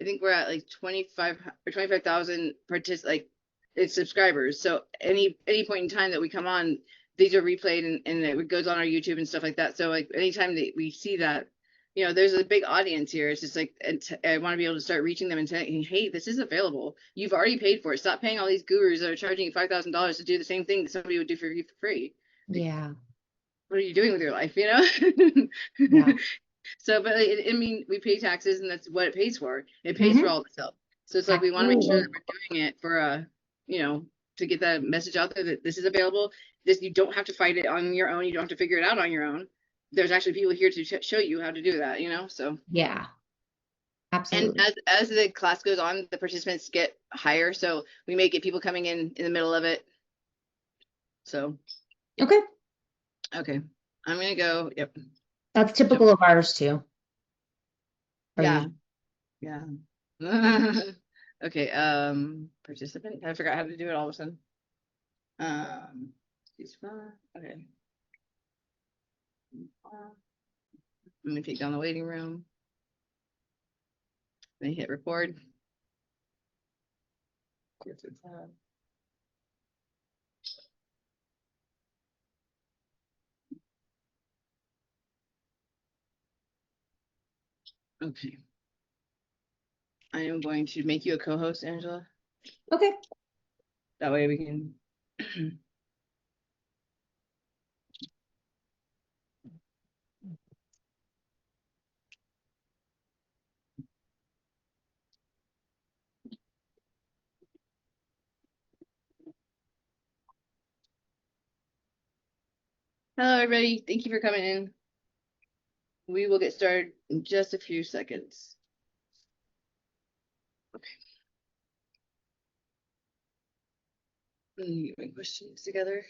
I think we're at like 25 or 25,000 it's subscribers. So any point in time that we come on, these are replayed and it goes on our YouTube and stuff like that. So like anytime that we see that, you know, there's a big audience here. It's just like, I want to be able to start reaching them and saying, hey, this is available. You've already paid for it. Stop paying all these gurus that are charging you $5,000 to do the same thing that somebody would do for you for free. Like, Yeah. what are you doing with your life? You know? Yeah. So, but I mean, we pay taxes and that's what it pays for. It pays for all the stuff. So it's like, we want to make sure that we're doing it for, you know, to get that message out there that this is available. This, you don't have to fight it on your own. You don't have to figure it out on your own. There's actually people here to show you how to do that, you know? So, Yeah, and absolutely. as the class goes on, the participants get higher. So we may get people coming in the middle of it. So, Okay. okay. I'm going to go. Yep. That's typical of ours too. Yeah. Yeah. Okay, participant. I forgot how to do it all of a sudden. Okay. I'm gonna take down the waiting room. Then hit record. Okay. I am going to make you a co-host, Angela. Okay. That way we can. Hello, everybody. Thank you for coming in. We will get started in just a few seconds. Okay. Let me get my questions together.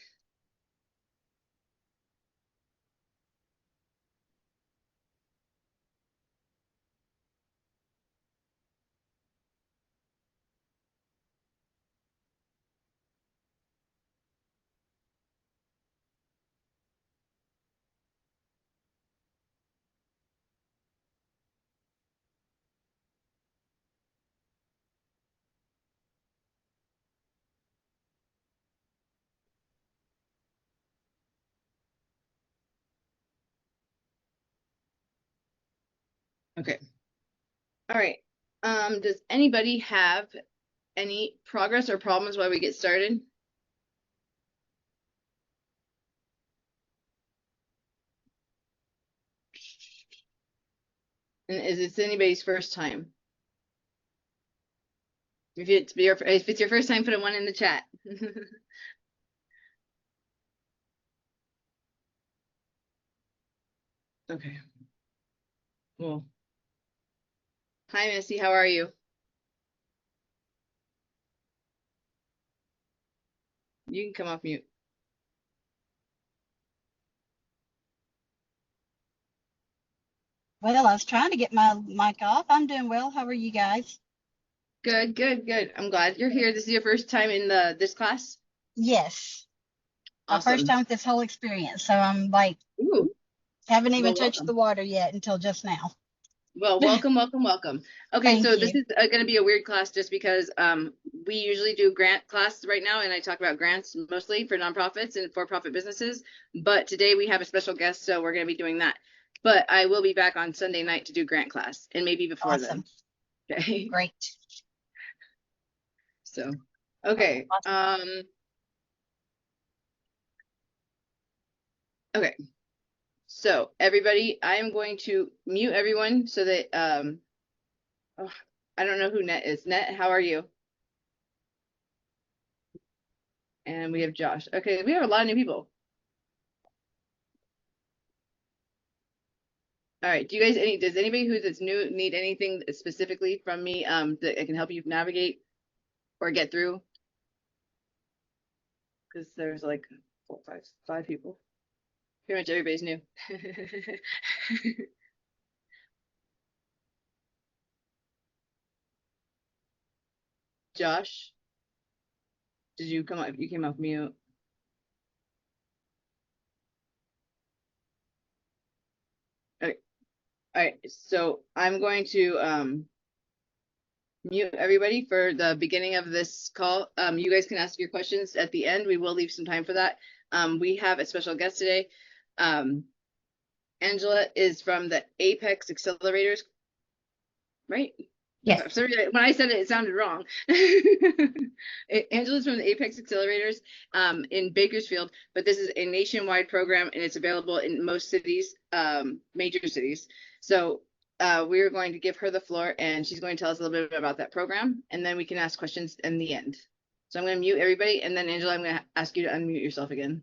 Okay. All right. Does anybody have any progress or problems while we get started? And is this anybody's first time? If it's your first time, put a 1 in the chat. Okay. Well, hi, Missy. How are you? You can come off mute. Well, I was trying to get my mic off. I'm doing well. How are you guys? Good, good, good. I'm glad you're here. This is your first time in this class? Yes. My first Awesome. time with this whole experience. So I'm like, Ooh. haven't even Well, touched welcome. the water yet until just now. Well, welcome, welcome, welcome. Okay, Thank so you. this is going to be a weird class just because we usually do grant class right now, and I talk about grants mostly for nonprofits and for-profit businesses. But today we have a special guest, so we're going to be doing that. But I will be back on Sunday night to do grant class, and maybe before Awesome. then. Okay. Great. So, okay. Awesome. Okay. So everybody, I am going to mute everyone so that oh, I don't know who Net is. Net, how are you? And we have Josh. Okay, we have a lot of new people. All right. Does anybody that's new need anything specifically from me that I can help you navigate or get through? Because there's like 5 people. Pretty much everybody's new. Josh, did you come up? You came off mute. Okay. All right. So I'm going to mute everybody for the beginning of this call. You guys can ask your questions at the end. We will leave some time for that. We have a special guest today. Angela is from the Apex Accelerators, right? Yes. I'm sorry, when I said it, it sounded wrong. Angela's from the Apex Accelerators in Bakersfield, but this is a nationwide program and it's available in most cities, major cities. So we're going to give her the floor and she's going to tell us a little bit about that program and then we can ask questions in the end. So I'm going to mute everybody and then Angela, I'm going to ask you to unmute yourself again.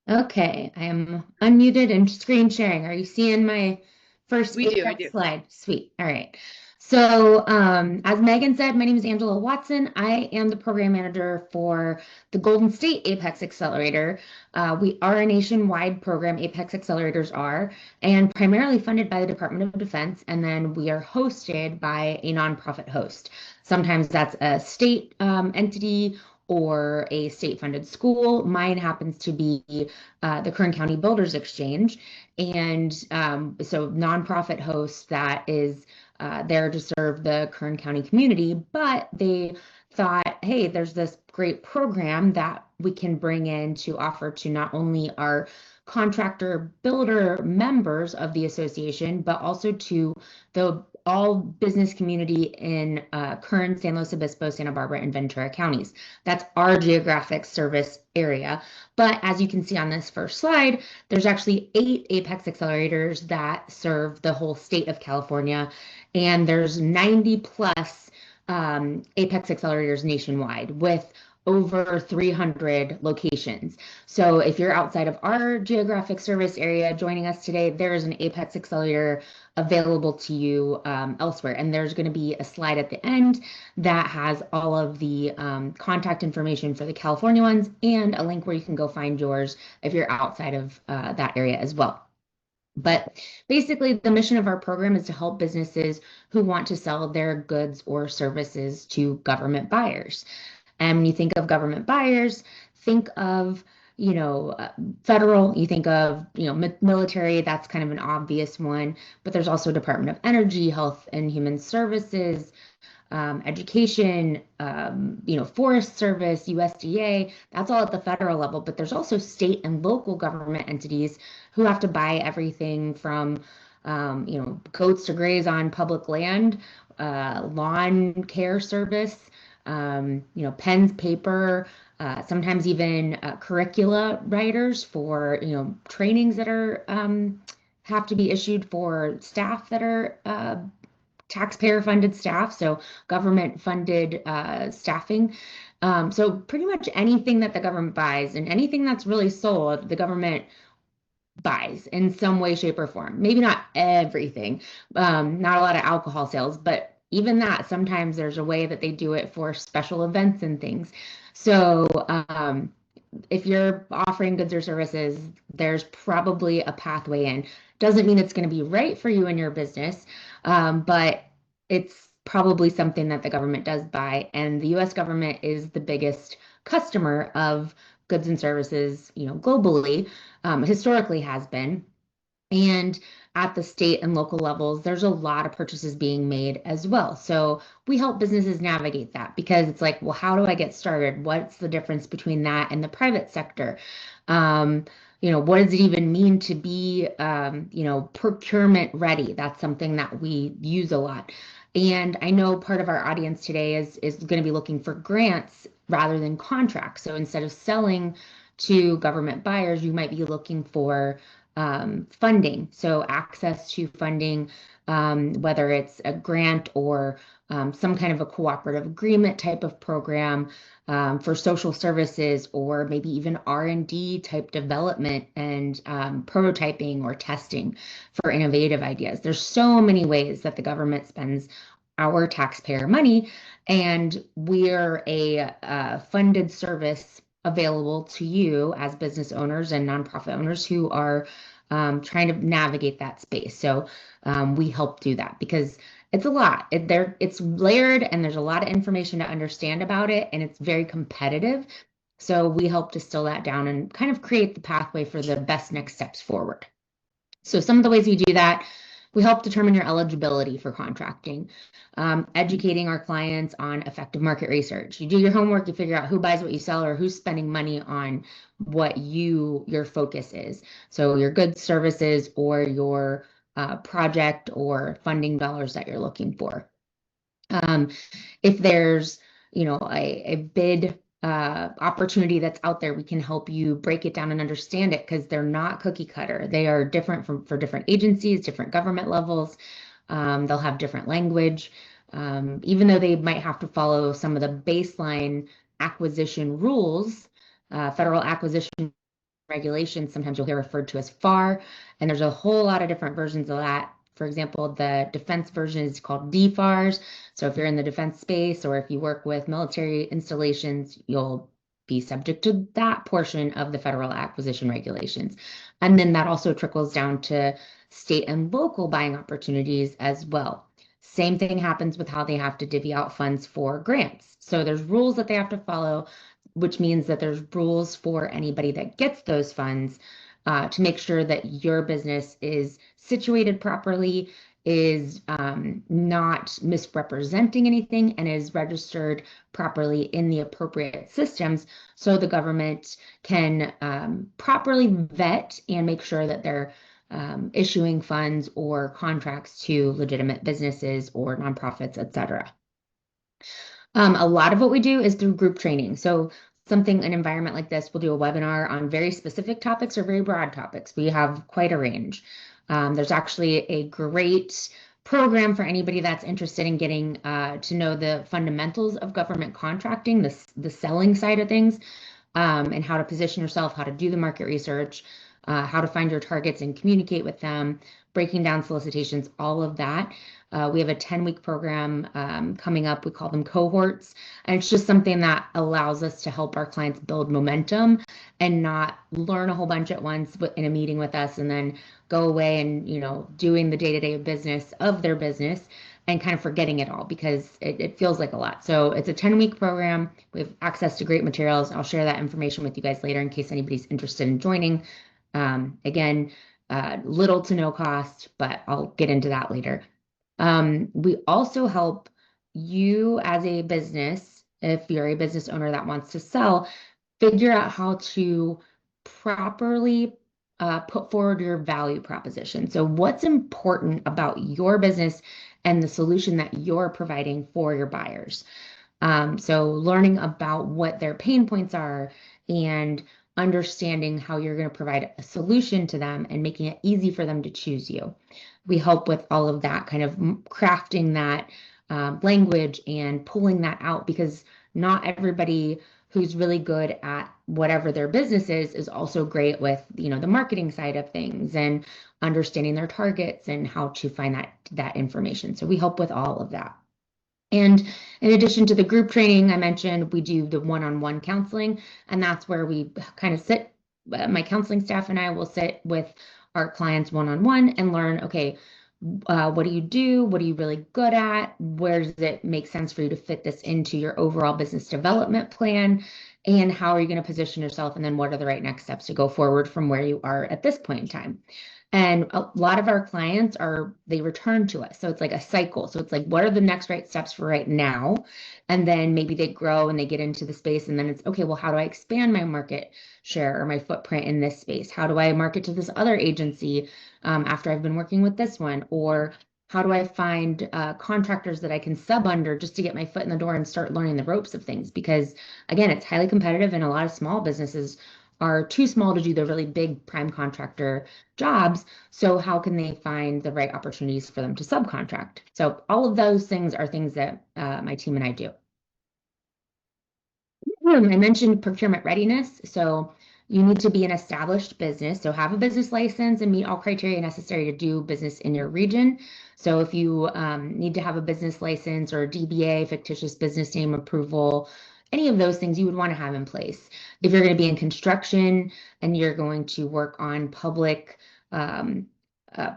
Okay, I am unmuted and screen sharing. Are you seeing my first We do. slide? Sweet. All right. So, as Megan said, my name is Angela Watson. I am the program manager for the Golden State Apex Accelerator. We are a nationwide program, Apex Accelerators are, and primarily funded by the Department of Defense. And then we are hosted by a nonprofit host. Sometimes that's a state entity or a state-funded school. Mine happens to be the Kern County Builders Exchange. And so nonprofit host that is there to serve the Kern County community, but they thought, hey, there's this great program that we can bring in to offer to not only our contractor builder members of the association, but also to the all business community in Kern, San Luis Obispo, Santa Barbara, and Ventura counties. That's our geographic service area. But as you can see on this first slide, there's actually 8 Apex accelerators that serve the whole state of California, and there's 90 plus Apex accelerators nationwide with over 300 locations. So if you're outside of our geographic service area joining us today, there is an Apex accelerator available to you elsewhere. And there's going to be a slide at the end that has all of the contact information for the California ones and a link where you can go find yours if you're outside of that area as well. But basically, the mission of our program is to help businesses who want to sell their goods or services to government buyers. And when you think of government buyers, think of, federal, you think of, military, that's kind of an obvious one, but there's also Department of Energy, Health and Human Services, education, Forest Service, USDA, that's all at the federal level, but there's also state and local government entities who have to buy everything from, goats to graze on public land, lawn care service, pens, paper, sometimes even curricula writers for, trainings that are have to be issued for staff that are taxpayer funded staff, so government funded staffing. So pretty much anything that the government buys and anything that's really sold, the government buys in some way, shape, or form. Maybe not everything, not a lot of alcohol sales, but even that, sometimes there's a way that they do it for special events and things. So if you're offering goods or services, there's probably a pathway in. Doesn't mean it's going to be right for you and your business, but it's probably something that the government does buy. And the US government is the biggest customer of goods and services, globally, historically has been. And at the state and local levels, there's a lot of purchases being made as well. So we help businesses navigate that because it's like, well, how do I get started? What's the difference between that and the private sector? What does it even mean to be, procurement ready? That's something that we use a lot. And I know part of our audience today is going to be looking for grants rather than contracts. So instead of selling to government buyers, you might be looking for funding. So access to funding, whether it's a grant or some kind of a cooperative agreement type of program for social services, or maybe even R&D type development and prototyping or testing for innovative ideas. There's so many ways that the government spends our taxpayer money, and we're a funded service available to you as business owners and nonprofit owners who are trying to navigate that space. So we help do that because it's a lot. It's layered and there's a lot of information to understand about it, and it's very competitive. So we help distill that down and kind of create the pathway for the best next steps forward. So some of the ways we do that, we help determine your eligibility for contracting, educating our clients on effective market research. You do your homework, you figure out who buys what you sell or who's spending money on what your focus is. So your goods, services, or your project or funding dollars that you're looking for. If there's, a bid opportunity that's out there, we can help you break it down and understand it because they're not cookie cutter. They are different for different agencies, different government levels. They'll have different language. Even though they might have to follow some of the baseline acquisition rules, federal acquisition regulations, sometimes you'll hear referred to as FAR, and there's a whole lot of different versions of that. For example, the defense version is called DFARS. So if you're in the defense space or if you work with military installations, you'll be subject to that portion of the federal acquisition regulations. And then that also trickles down to state and local buying opportunities as well. Same thing happens with how they have to divvy out funds for grants. So there's rules that they have to follow, which means that there's rules for anybody that gets those funds to make sure that your business is situated properly, is not misrepresenting anything, and is registered properly in the appropriate systems so the government can properly vet and make sure that they're issuing funds or contracts to legitimate businesses or nonprofits, et cetera. A lot of what we do is through group training. So an environment like this, we'll do a webinar on very specific topics or very broad topics. We have quite a range. There's actually a great program for anybody that's interested in getting to know the fundamentals of government contracting, the selling side of things, and how to position yourself, how to do the market research, how to find your targets and communicate with them, breaking down solicitations, all of that. We have a 10-week program coming up. We call them cohorts. And it's just something that allows us to help our clients build momentum and not learn a whole bunch at once in a meeting with us and then go away and, doing the day-to-day business of their business and kind of forgetting it all because it feels like a lot. So it's a 10-week program. We have access to great materials. I'll share that information with you guys later in case anybody's interested in joining. Again, little to no cost, but I'll get into that later. We also help you as a business, if you're a business owner that wants to sell, figure out how to properly put forward your value proposition. So what's important about your business and the solution that you're providing for your buyers. So learning about what their pain points are and understanding how you're going to provide a solution to them and making it easy for them to choose you. We help with all of that, kind of crafting that language and pulling that out because not everybody who's really good at whatever their business is also great with, the marketing side of things and understanding their targets and how to find that information. So we help with all of that. And in addition to the group training I mentioned, we do the one-on-one counseling, and that's where we kind of sit, my counseling staff and I will sit with our clients one-on-one and learn, okay, what do you do? What are you really good at? Where does it make sense for you to fit this into your overall business development plan? And how are you going to position yourself? And then what are the right next steps to go forward from where you are at this point in time? And a lot of our clients they return to us. So it's like a cycle. So it's like, what are the next right steps for right now? And then maybe they grow and they get into the space. And then it's, okay, well, how do I expand my market share or my footprint in this space? How do I market to this other agency after I've been working with this one? Or how do I find contractors that I can sub under just to get my foot in the door and start learning the ropes of things? Because again, it's highly competitive and a lot of small businesses are too small to do the really big prime contractor jobs. So how can they find the right opportunities for them to subcontract? So all of those things are things that my team and I do. I mentioned procurement readiness. So you need to be an established business. So have a business license and meet all criteria necessary to do business in your region. So if you need to have a business license or a DBA, fictitious business name approval, any of those things you would want to have in place. If you're going to be in construction and you're going to work on public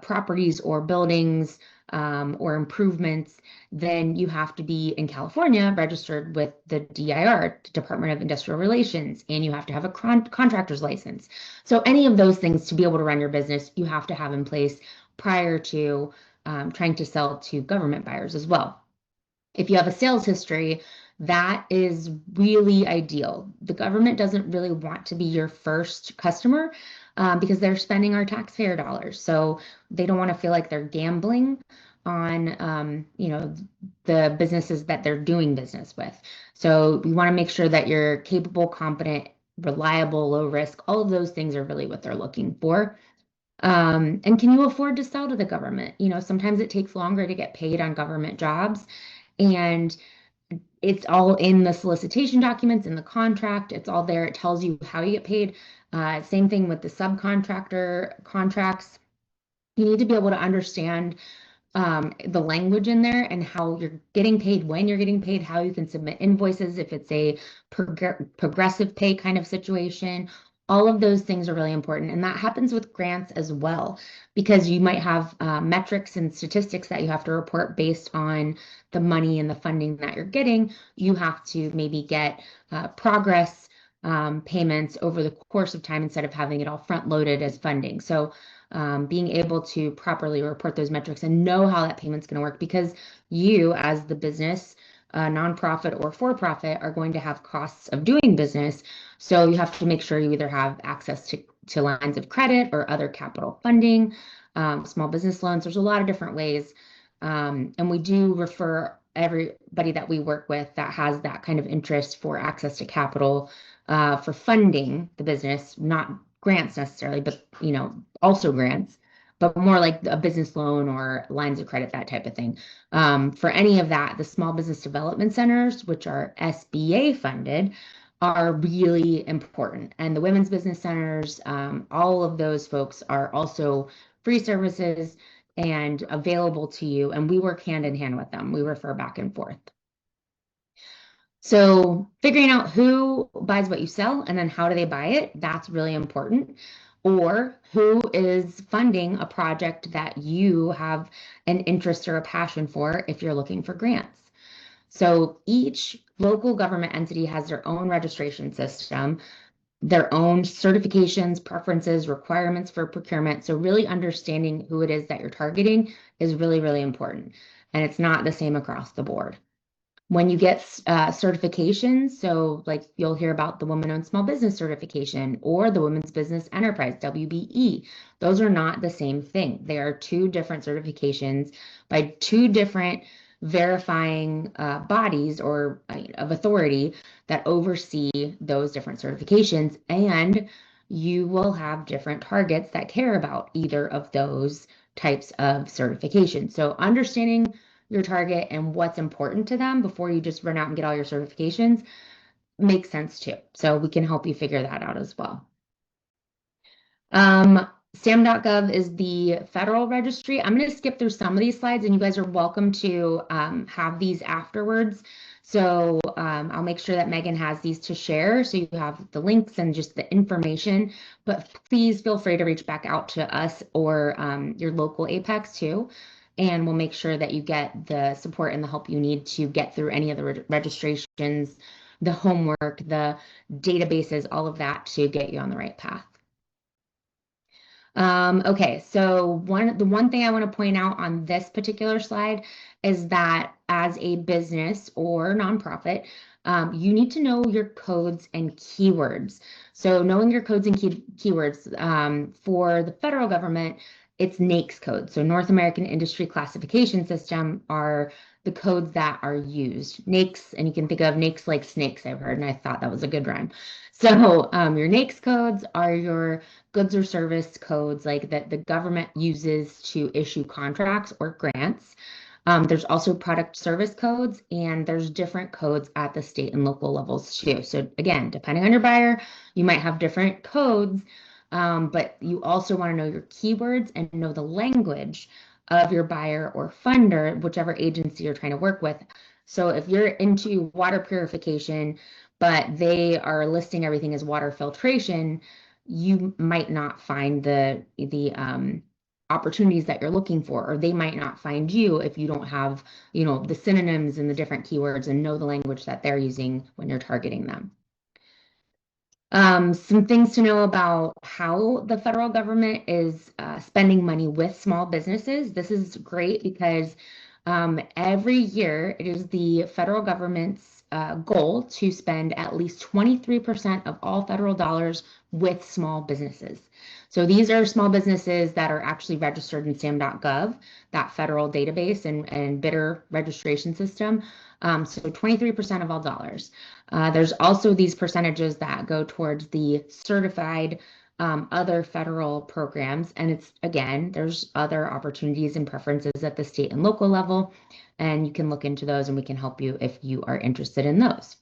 properties or buildings or improvements, then you have to be in California registered with the DIR, Department of Industrial Relations, and you have to have a contractor's license. So any of those things to be able to run your business, you have to have in place prior to trying to sell to government buyers as well. If you have a sales history, that is really ideal. The government doesn't really want to be your first customer because they're spending our taxpayer dollars. So they don't want to feel like they're gambling on, the businesses that they're doing business with. So we want to make sure that you're capable, competent, reliable, low risk. All of those things are really what they're looking for. And can you afford to sell to the government? Sometimes it takes longer to get paid on government jobs. And it's all in the solicitation documents, in the contract. It's all there. It tells you how you get paid. Same thing with the subcontractor contracts. You need to be able to understand the language in there and how you're getting paid, when you're getting paid, how you can submit invoices if it's a progressive pay kind of situation. All of those things are really important. And that happens with grants as well, because you might have metrics and statistics that you have to report based on the money and the funding that you're getting. You have to maybe get progress payments over the course of time instead of having it all front loaded as funding. So being able to properly report those metrics and know how that payment's going to work, because you as the business, nonprofit or for-profit, are going to have costs of doing business. So you have to make sure you either have access to lines of credit or other capital funding, small business loans. There's a lot of different ways. And we do refer everybody that we work with that has that kind of interest for access to capital for funding the business, not grants necessarily, but also grants, but more like a business loan or lines of credit, that type of thing. For any of that, the small business development centers, which are SBA funded, are really important. And the women's business centers, all of those folks are also free services and available to you. And we work hand in hand with them. We refer back and forth. So figuring out who buys what you sell and then how do they buy it, that's really important. Or who is funding a project that you have an interest or a passion for if you're looking for grants. So each local government entity has their own registration system, their own certifications, preferences, requirements for procurement. So really understanding who it is that you're targeting is really, really important. And it's not the same across the board. When you get certifications, so like you'll hear about the Women-Owned Small Business Certification or the Women's Business Enterprise, WBE, those are not the same thing. They are two different certifications by two different verifying bodies or of authority that oversee those different certifications, and you will have different targets that care about either of those types of certifications. So understanding your target and what's important to them before you just run out and get all your certifications makes sense too. So we can help you figure that out as well. SAM.gov is the federal registry. I'm going to skip through some of these slides and you guys are welcome to have these afterwards. So I'll make sure that Megan has these to share so you have the links and just the information, but please feel free to reach back out to us or your local Apex too. And we'll make sure that you get the support and the help you need to get through any of the registrations, the homework, the databases, all of that to get you on the right path. Okay, so the one thing I want to point out on this particular slide is that as a business or nonprofit, you need to know your codes and keywords. So knowing your codes and keywords for the federal government, it's NAICS codes. So North American Industry Classification System are the codes that are used. NAICS, and you can think of NAICS like snakes, I've heard, and I thought that was a good rhyme. So your NAICS codes are your goods or service codes like that the government uses to issue contracts or grants. There's also product service codes, and there's different codes at the state and local levels too. So again, depending on your buyer, you might have different codes, but you also want to know your keywords and know the language of your buyer or funder, whichever agency you're trying to work with. So if you're into water purification, but they are listing everything as water filtration, you might not find the opportunities that you're looking for, or they might not find you if you don't have, the synonyms and the different keywords and know the language that they're using when you're targeting them. Some things to know about how the federal government is spending money with small businesses. This is great because every year it is the federal government's goal to spend at least 23% of all federal dollars with small businesses. So these are small businesses that are actually registered in SAM.gov, that federal database and bidder registration system. So 23% of all dollars. There's also these percentages that go towards the certified other federal programs. And it's, again, there's other opportunities and preferences at the state and local level. And you can look into those and we can help you if you are interested in those.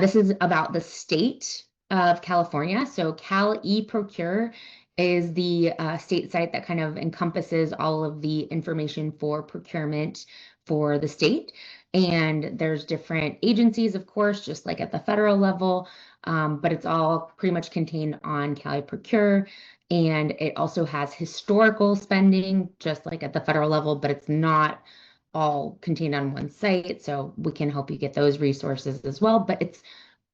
This is about the state of California. So Cal eProcure is the state site that kind of encompasses all of the information for procurement for the state. And there's different agencies, of course, just like at the federal level, but it's all pretty much contained on Cal eProcure. And it also has historical spending, just like at the federal level, but it's not all contained on one site. So we can help you get those resources as well. But it's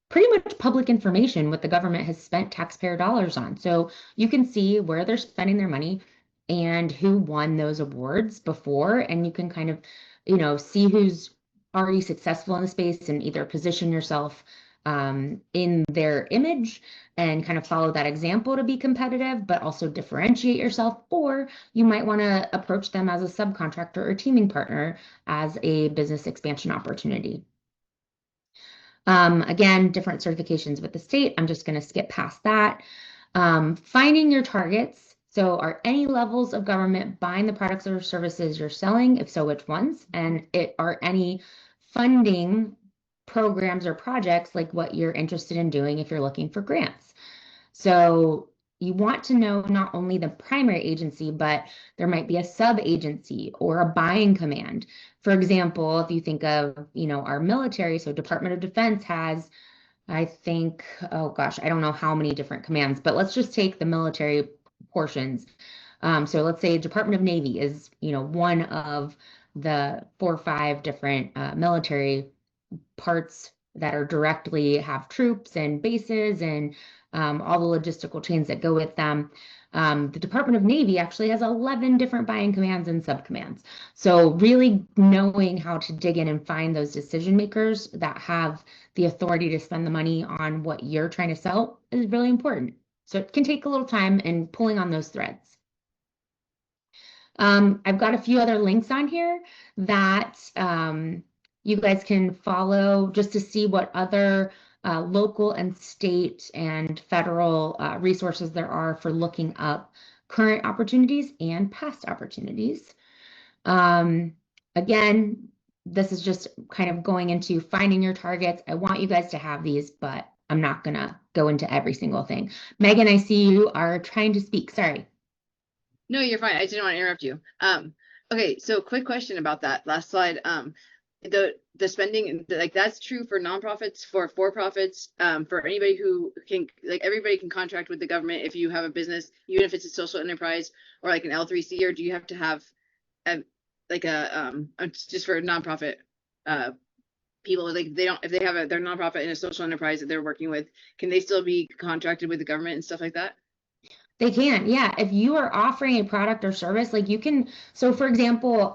pretty much public information what the government has spent taxpayer dollars on. So you can see where they're spending their money and who won those awards before. And you can kind of, see who's already successful in the space and either position yourself in their image and kind of follow that example to be competitive, but also differentiate yourself. Or you might want to approach them as a subcontractor or teaming partner as a business expansion opportunity. Again, different certifications with the state. I'm just going to skip past that. Finding your targets. So are any levels of government buying the products or services you're selling? If so, which ones? And are any funding programs or projects like what you're interested in doing if you're looking for grants? So you want to know not only the primary agency, but there might be a sub-agency or a buying command. For example, if you think of, our military, so Department of Defense has, I think, oh gosh, I don't know how many different commands, but let's just take the military portions. So let's say Department of Navy is, one of the 4 or 5 different military parts that are directly have troops and bases and all the logistical chains that go with them. The Department of Navy actually has 11 different buying commands and subcommands. So really knowing how to dig in and find those decision makers that have the authority to spend the money on what you're trying to sell is really important. So it can take a little time in pulling on those threads. I've got a few other links on here that you guys can follow just to see what other local and state and federal resources there are for looking up current opportunities and past opportunities. Again, this is just kind of going into finding your targets. I want you guys to have these, but I'm not going to go into every single thing. Megan, I see you are trying to speak. Sorry. No, you're fine. I didn't want to interrupt you. Okay, so quick question about that last slide. The spending, like that's true for nonprofits, for profits, for anybody who can, like everybody can contract with the government if you have a business, even if it's a social enterprise or like an L3C, or do you have to have just for nonprofit people, like they don't, if they have their nonprofit in a social enterprise that they're working with, can they still be contracted with the government and stuff like that? They can, yeah. If you are offering a product or service, like you can, so for example,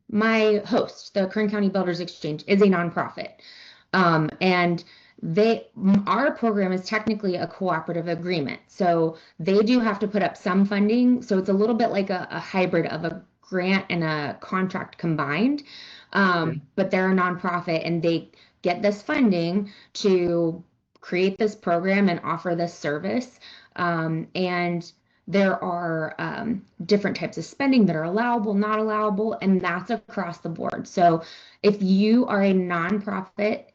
my host, the Kern County Builders Exchange, is a nonprofit. And our program is technically a cooperative agreement. So they do have to put up some funding. So it's a little bit like a hybrid of a grant and a contract combined. But they're a nonprofit and they get this funding to create this program and offer this service. And there are different types of spending that are allowable, not allowable, and that's across the board. So if you are a nonprofit,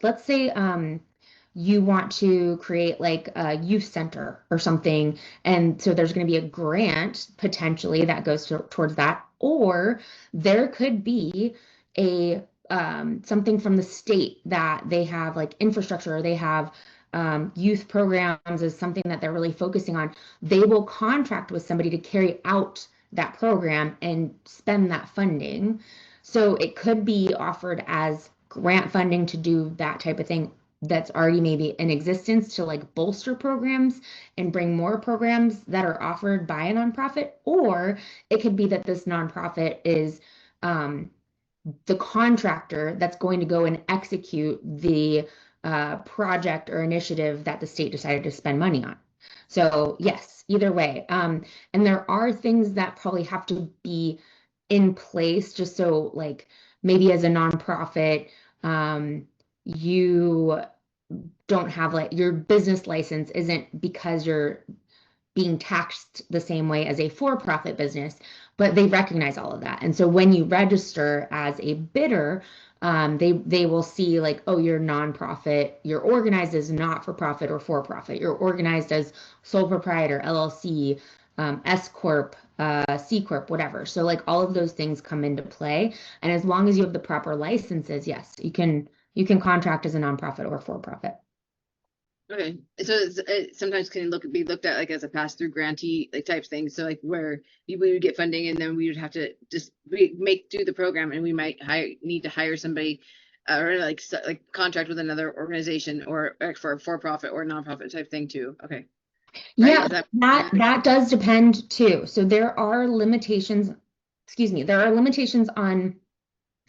let's say you want to create like a youth center or something, and so there's going to be a grant potentially that goes towards that, or there could be a something from the state that they have like infrastructure, or they have youth programs is something that they're really focusing on, they will contract with somebody to carry out that program and spend that funding. So it could be offered as grant funding to do that type of thing that's already maybe in existence to like bolster programs and bring more programs that are offered by a nonprofit, or it could be that this nonprofit is the contractor that's going to go and execute the project or initiative that the state decided to spend money on. So yes, either way. And there are things that probably have to be in place just so like maybe as a nonprofit, you don't have like your business license isn't because you're being taxed the same way as a for-profit business, but they recognize all of that. And so when you register as a bidder, they will see like, oh, you're nonprofit, you're organized as not for profit or for profit, you're organized as sole proprietor, LLC, S corp, C corp, whatever. So like all of those things come into play, and as long as you have the proper licenses, yes, you can contract as a nonprofit or for profit. Okay, so it sometimes can be looked at like as a pass-through grantee like type thing. So like where we would get funding and then we would have to just do the program, and we might need to hire somebody or like contract with another organization or for a for-profit or nonprofit type thing too. Okay, right? Yeah, that does depend too. So there are limitations, excuse me, there are limitations on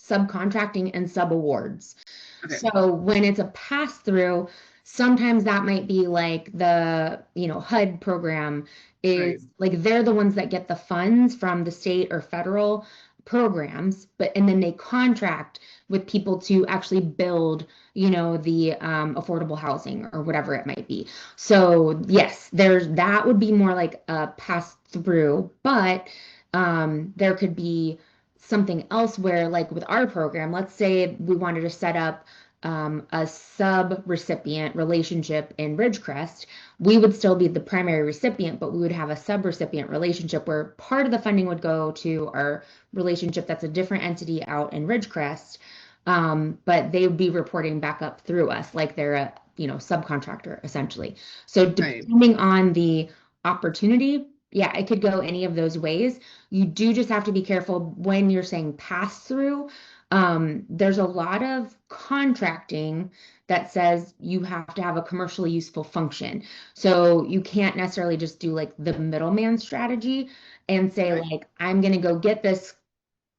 subcontracting and subawards. Okay. So when it's a pass through, sometimes that might be like the, HUD program is like they're the ones that get the funds from the state or federal programs, and then they contract with people to actually build, the affordable housing or whatever it might be. So yes, that would be more like a pass through, but there could be something else where, like with our program, let's say we wanted to set up a sub-recipient relationship in Ridgecrest, we would still be the primary recipient, but we would have a sub-recipient relationship where part of the funding would go to our relationship that's a different entity out in Ridgecrest, but they would be reporting back up through us like they're a subcontractor essentially. So depending on the opportunity, yeah, it could go any of those ways. You do just have to be careful when you're saying pass through. There's a lot of contracting that says you have to have a commercially useful function. So you can't necessarily just do like the middleman strategy and say like, I'm going to go get this,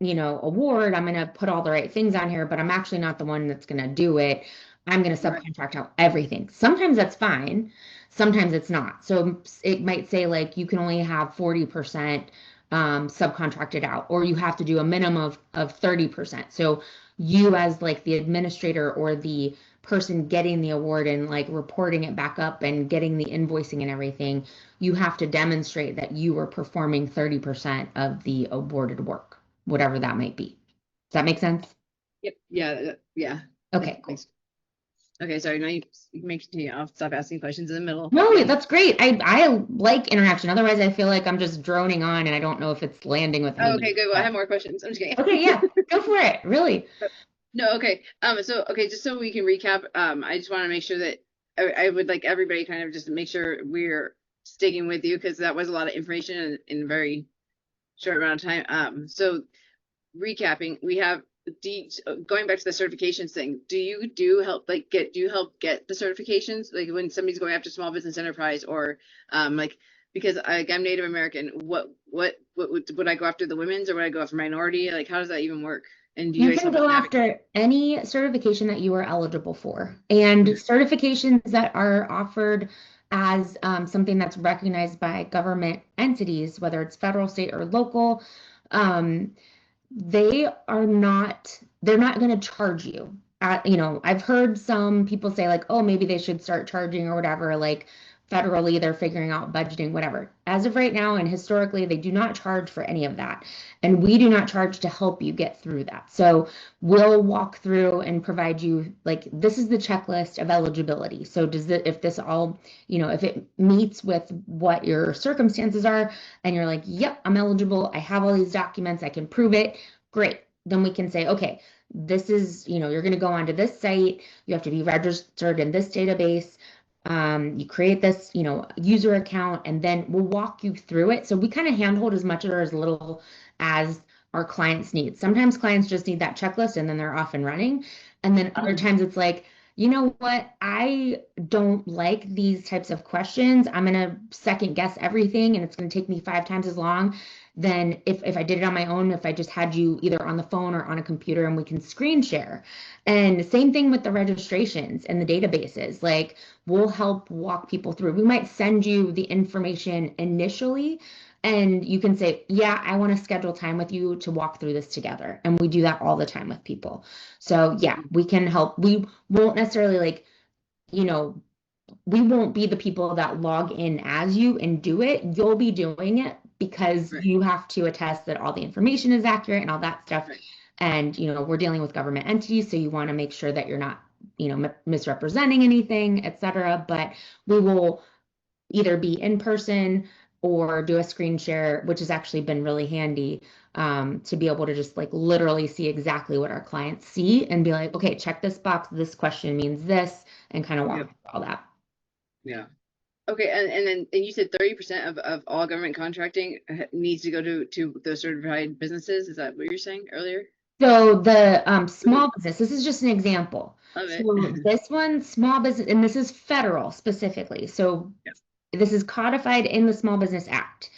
award. I'm going to put all the right things on here, but I'm actually not the one that's going to do it. I'm going to subcontract out everything. Sometimes that's fine. Sometimes it's not. So it might say like you can only have 40% subcontracted out, or you have to do a minimum of 30%. So you as like the administrator or the person getting the award and like reporting it back up and getting the invoicing and everything, you have to demonstrate that you were performing 30% of the awarded work, whatever that might be. Does that make sense? Yep. Yeah. Okay, cool. Okay, sorry. Now you make continue. I'll stop asking questions in the middle. No, that's great. I like interaction. Otherwise, I feel like I'm just droning on and I don't know if it's landing with anybody. Okay, good. Well, I have more questions. I'm just kidding. Okay, yeah, go for it. Really. No, okay. Just so we can recap, I just want to make sure that I would like everybody kind of just make sure we're sticking with you because that was a lot of information in a very short amount of time. So recapping, we have going back to the certifications thing. Do you help get the certifications like when somebody's going after small business enterprise or because I'm Native American, what would I go after the women's or would I go after minority? Like how does that even work? And do you can go after any certification that you are eligible for, and certifications that are offered as something that's recognized by government entities, whether it's federal, state, or local. They're not going to charge you. I've heard some people say like, oh, maybe they should start charging or whatever, like federally they're figuring out budgeting, whatever. As of right now and historically, they do not charge for any of that. And we do not charge to help you get through that. So we'll walk through and provide you like, this is the checklist of eligibility. So if this all, if it meets with what your circumstances are and you're like, yep, I'm eligible. I have all these documents. I can prove it. Great. Then we can say, okay, this is, you're going to go onto this site. You have to be registered in this database. You create this, user account, and then we'll walk you through it. So we kind of handhold as much or as little as our clients need. Sometimes clients just need that checklist and then they're off and running. And then other times it's like, you know what? I don't like these types of questions. I'm going to second guess everything and it's going to take me 5 times as long than if I did it on my own, if I just had you either on the phone or on a computer and we can screen share. And same thing with the registrations and the databases. Like, we'll help walk people through. We might send you the information initially, and you can say, yeah, I want to schedule time with you to walk through this together. And we do that all the time with people. So yeah, we can help. We won't necessarily you know, we won't be the people that log in as you and do it. You'll be doing it because Right. you have to attest that all the information is accurate and all that stuff. Right. And, we're dealing with government entities, so you want to make sure that you're not, misrepresenting anything, et cetera. But we will either be in person or do a screen share, which has actually been really handy, to be able to just like literally see exactly what our clients see and be like, okay, check this box. This question means this, and kind of walk Yep. through all that. Yeah. Okay, and you said 30% of all government contracting needs to go to the certified businesses. Is that what you're saying earlier? So the small business, this is just an example. Love it. So this one, small business, and this is federal specifically. So Yeah. this is codified in the Small Business Act,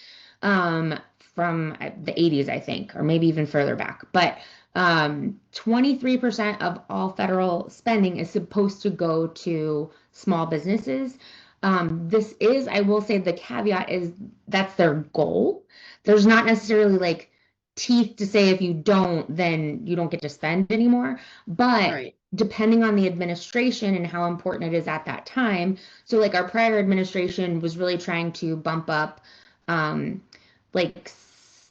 from the 80s, I think, or maybe even further back. But 23% of all federal spending is supposed to go to small businesses. This is, I will say, the caveat is that's their goal. There's not necessarily like teeth to say if you don't, then you don't get to spend anymore. But Right. depending on the administration and how important it is at that time. So like our prior administration was really trying to bump up um, like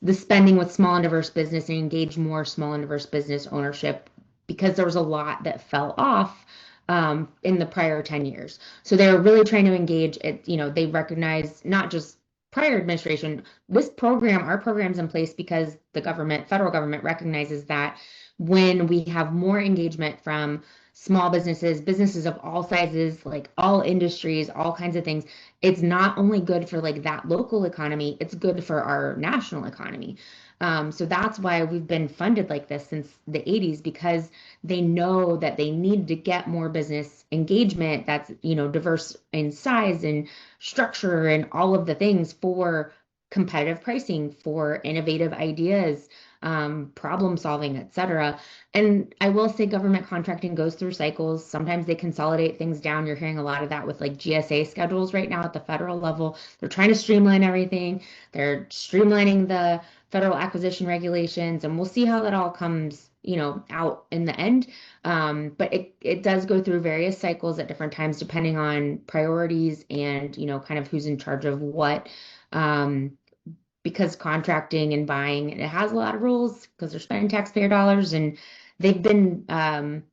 the spending with small and diverse business and engage more small and diverse business ownership because there was a lot that fell off in the prior 10 years. So they were really trying to engage it, they recognize not just prior administration, this program, our program's in place because the government, federal government recognizes that when we have more engagement from small businesses, businesses of all sizes, like all industries, all kinds of things, it's not only good for like that local economy, it's good for our national economy. So that's why we've been funded like this since the 80s because they know that they need to get more business engagement that's, diverse in size and structure and all of the things for competitive pricing, for innovative ideas, problem solving, et cetera. And I will say government contracting goes through cycles. Sometimes they consolidate things down. You're hearing a lot of that with like GSA schedules right now at the federal level. They're trying to streamline everything. They're streamlining the federal acquisition regulations, and we'll see how that all comes, out in the end. But it does go through various cycles at different times, depending on priorities and, kind of who's in charge of what. Because contracting and buying, it has a lot of rules because they're spending taxpayer dollars and they've been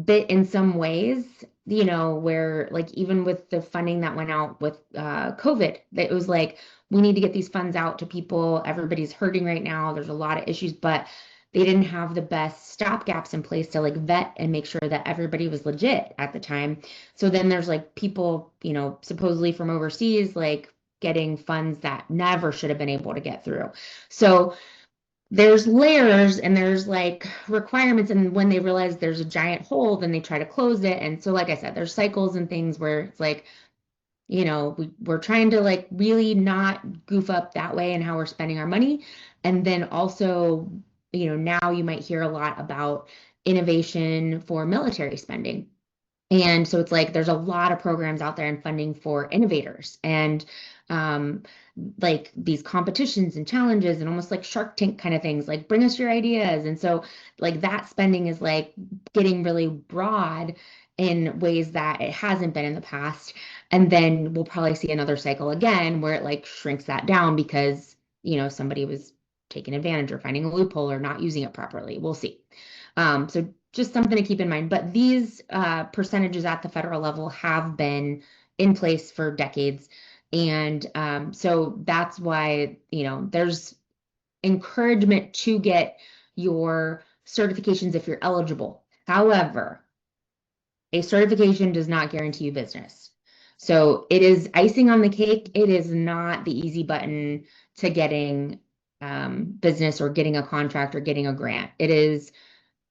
bit in some ways, where like even with the funding that went out with COVID, that it was like, we need to get these funds out to people. Everybody's hurting right now. There's a lot of issues, but they didn't have the best stopgaps in place to like vet and make sure that everybody was legit at the time. So then there's like people, supposedly from overseas, like getting funds that never should have been able to get through. So there's layers and there's like requirements, and when they realize there's a giant hole then they try to close it. And so like I said, there's cycles and things where it's like, we're trying to like really not goof up that way and how we're spending our money. And then also, now you might hear a lot about innovation for military spending. And so it's like there's a lot of programs out there and funding for innovators and like these competitions and challenges and almost like Shark Tank kind of things, like bring us your ideas. And so like that spending is like getting really broad in ways that it hasn't been in the past. And then we'll probably see another cycle again where it like shrinks that down because, somebody was taking advantage or finding a loophole or not using it properly. We'll see. So just something to keep in mind. But these percentages at the federal level have been in place for decades. And so that's why, there's encouragement to get your certifications if you're eligible. However, a certification does not guarantee you business. So it is icing on the cake. It is not the easy button to getting business or getting a contract or getting a grant. It is,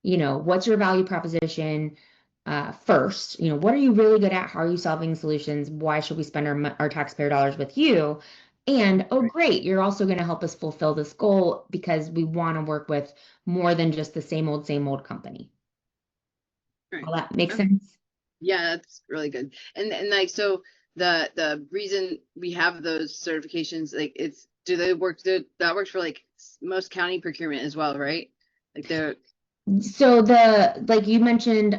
what's your value proposition first? What are you really good at? How are you solving solutions? Why should we spend our taxpayer dollars with you? And oh, great, you're also going to help us fulfill this goal because we want to work with more than just the same old company. Right. All that makes Okay. sense? Yeah, that's really good. And like, so the reason we have those certifications, like that works for like most county procurement as well, right? Like they're So like you mentioned,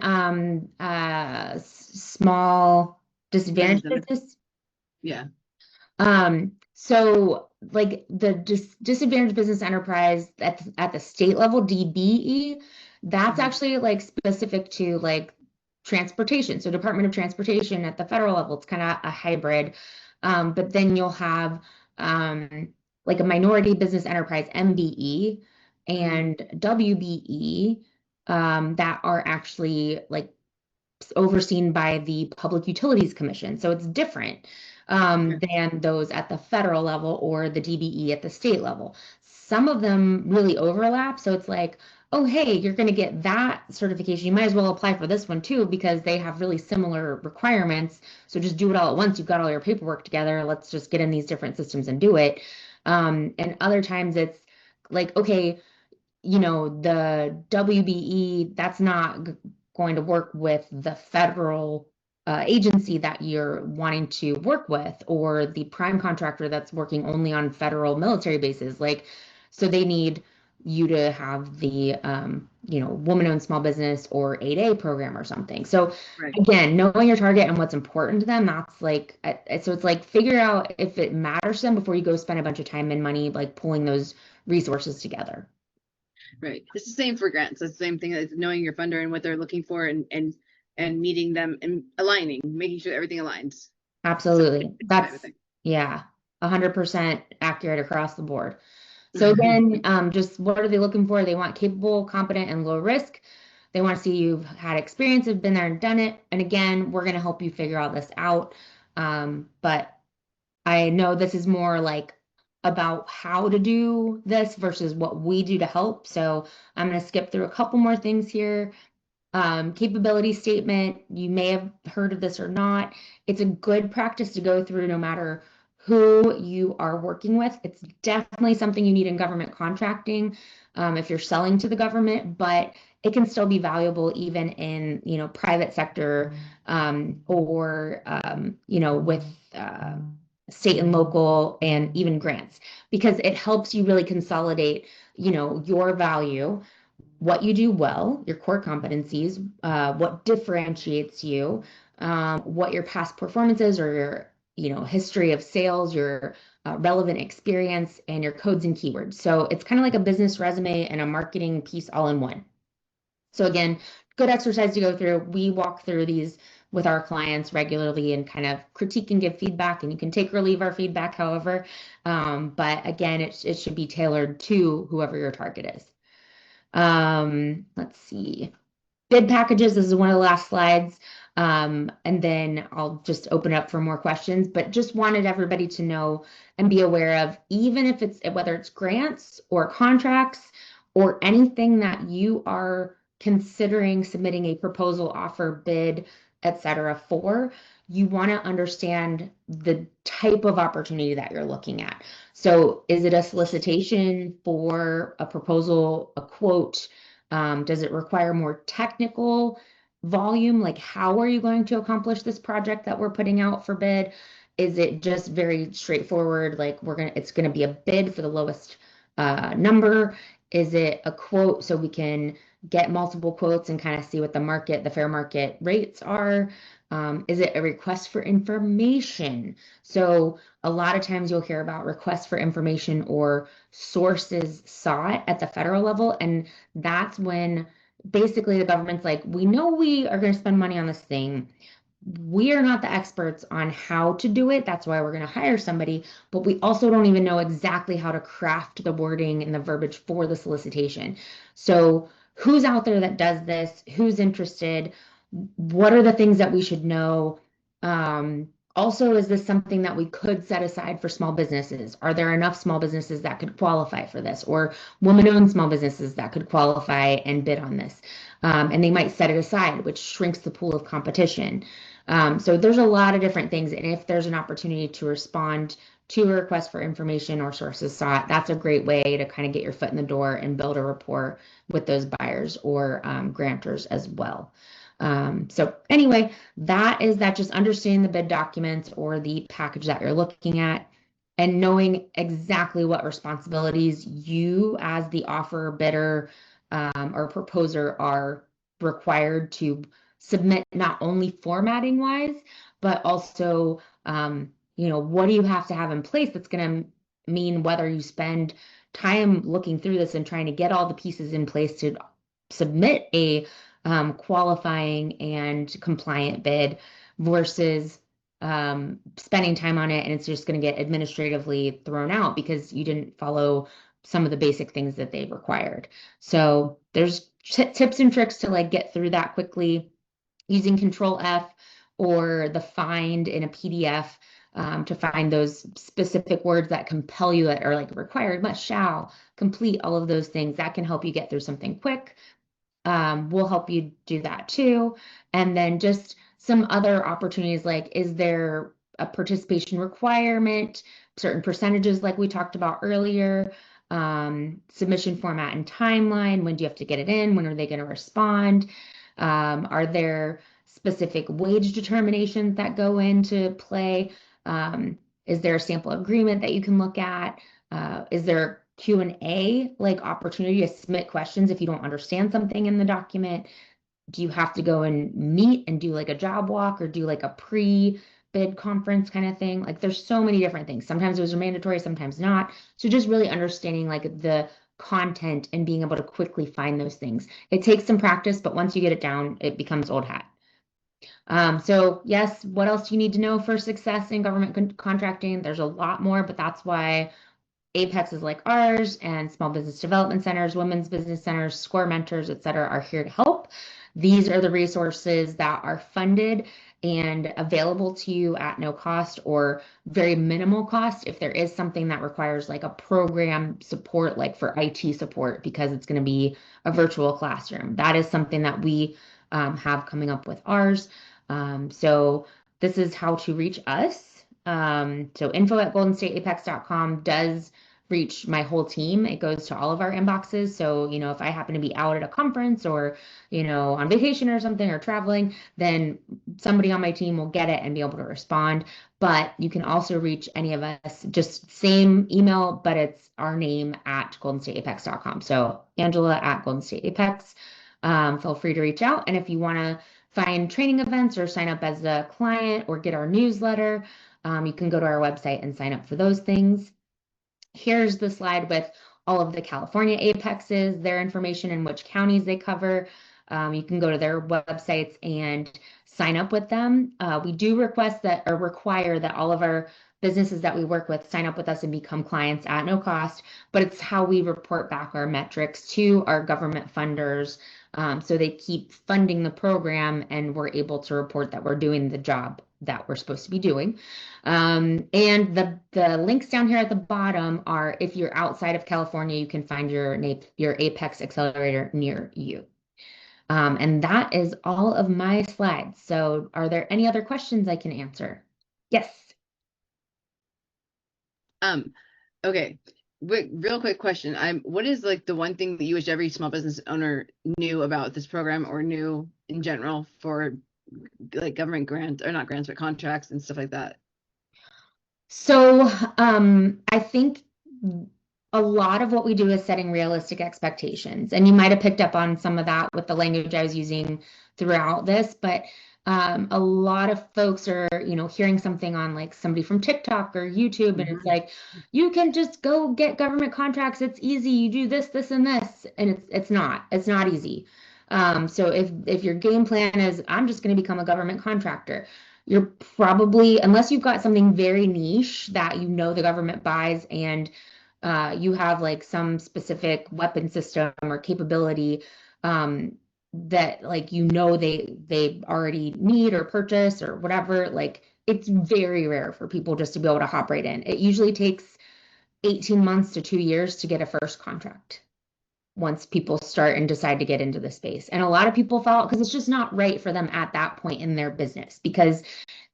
small disadvantaged business. yeah. So like the disadvantaged business enterprise at the state level, DBE, that's actually like specific to like transportation. So Department of Transportation at the federal level, it's kind of a hybrid. But then you'll have like a minority business enterprise, MBE, and WBE, that are actually like overseen by the Public Utilities Commission. So it's different than those at the federal level or the DBE at the state level. Some of them really overlap. So it's like, oh, hey, you're going to get that certification. You might as well apply for this one too, because they have really similar requirements. So just do it all at once. You've got all your paperwork together. Let's just get in these different systems and do it. And other times it's like, okay, the WBE, that's not going to work with the federal agency that you're wanting to work with, or the prime contractor that's working only on federal military bases. Like, so they need you to have the, woman-owned small business or 8A program or something. So again, knowing your target and what's important to them, that's like, so it's like figure out if it matters to them before you go spend a bunch of time and money, like pulling those resources together. Right. It's the same for grants. It's the same thing as knowing your funder and what they're looking for and meeting them and aligning, making sure everything aligns. Absolutely. That's, yeah, 100% accurate across the board. So again, just what are they looking for? They want capable, competent, and low risk. They want to see you've had experience, have been there and done it. And again, we're going to help you figure all this out. But I know this is more like about how to do this versus what we do to help. So I'm going to skip through a couple more things here. Capability statement, you may have heard of this or not. It's a good practice to go through no matter who you are working with. It's definitely something you need in government contracting, if you're selling to the government, but it can still be valuable even in, private sector, or, with state and local and even grants, because it helps you really consolidate, your value, what you do well, your core competencies, what differentiates you, what your past performances or your, history of sales, your relevant experience, and your codes and keywords. So it's kind of like a business resume and a marketing piece all in one. So again, good exercise to go through. We walk through these with our clients regularly and kind of critique and give feedback, and you can take or leave our feedback, however. But again, it should be tailored to whoever your target is. Let's see. Bid packages, this is one of the last slides. And then I'll just open up for more questions, but just wanted everybody to know and be aware of, even if it's whether it's grants or contracts or anything that you are considering submitting a proposal, offer, bid, etc. for, you want to understand the type of opportunity that you're looking at. So is it a solicitation for a proposal, a quote? Does it require more technical volume? Like, how are you going to accomplish this project that we're putting out for bid? Is it just very straightforward? Like it's gonna be a bid for the lowest number? Is it a quote so we can get multiple quotes and kind of see what the fair market rates are? Is it a request for information? So a lot of times you'll hear about requests for information or sources sought at the federal level, and that's when basically the government's like, we know we are going to spend money on this thing. We are not the experts on how to do it. That's why we're going to hire somebody, but we also don't even know exactly how to craft the wording and the verbiage for the solicitation. So who's out there that does this? Who's interested? What are the things that we should know? Also, is this something that we could set aside for small businesses? Are there enough small businesses that could qualify for this, or woman-owned small businesses that could qualify and bid on this? And they might set it aside, which shrinks the pool of competition. So there's a lot of different things. And if there's an opportunity to respond to a request for information or sources sought, that's a great way to kind of get your foot in the door and build a rapport with those buyers or grantors as well. So anyway, that is that, just understanding the bid documents or the package that you're looking at and knowing exactly what responsibilities you as the offerer, bidder, or proposer are required to submit, not only formatting wise, but also, what do you have to have in place that's going to mean whether you spend time looking through this and trying to get all the pieces in place to submit a qualifying and compliant bid versus spending time on it and it's just going to get administratively thrown out because you didn't follow some of the basic things that they've required. So there's tips and tricks to like get through that quickly using Control F or the find in a PDF to find those specific words that compel you that are like required, must, shall, complete, all of those things. That can help you get through something quick. We'll help you do that too. And then just some other opportunities, like, is there a participation requirement, certain percentages like we talked about earlier, submission format and timeline, when do you have to get it in, when are they going to respond? Are there specific wage determinations that go into play? Is there a sample agreement that you can look at? Is there Q&A, like opportunity to submit questions if you don't understand something in the document? Do you have to go and meet and do like a job walk or do like a pre-bid conference kind of thing? Like there's so many different things. Sometimes those are mandatory, sometimes not. So just really understanding like the content and being able to quickly find those things. It takes some practice, but once you get it down, it becomes old hat. So yes, what else do you need to know for success in government contracting? There's a lot more, but that's why Apexes like ours and small business development centers, women's business centers, SCORE mentors, et cetera, are here to help. These are the resources that are funded and available to you at no cost or very minimal cost if there is something that requires like a program support, like for IT support, because it's going to be a virtual classroom. That is something that we have coming up with ours. So this is how to reach us. So info@goldenstateapex.com does reach my whole team. It goes to all of our inboxes. So, if I happen to be out at a conference or, on vacation or something or traveling, then somebody on my team will get it and be able to respond. But you can also reach any of us, just same email, but it's our name at goldenstateapex.com. So Angela at Golden State Apex. Feel free to reach out. And if you want to find training events or sign up as a client or get our newsletter, you can go to our website and sign up for those things. Here's the slide with all of the California Apexes, their information and which counties they cover. You can go to their websites and sign up with them. We do request that or require that all of our businesses that we work with sign up with us and become clients at no cost, but it's how we report back our metrics to our government funders. So they keep funding the program and we're able to report that we're doing the job that we're supposed to be doing. And the links down here at the bottom are, if you're outside of California, you can find your Apex Accelerator near you. And that is all of my slides. So are there any other questions I can answer? Yes. Okay. Real quick question. What is like the one thing that you wish every small business owner knew about this program or knew in general for like government grants, or not grants, but contracts and stuff like that? So I think a lot of what we do is setting realistic expectations. And you might have picked up on some of that with the language I was using throughout this, but a lot of folks are, hearing something on like somebody from TikTok or YouTube, and it's like, you can just go get government contracts. It's easy. You do this, this, and this. And it's not easy. So if your game plan is, I'm just going to become a government contractor, you're probably, unless you've got something very niche that the government buys and you have like some specific weapon system or capability that like they already need or purchase or whatever, like it's very rare for people just to be able to hop right in. It usually takes 18 months to 2 years to get a first contract once people start and decide to get into the space. And a lot of people fall out because it's just not right for them at that point in their business. Because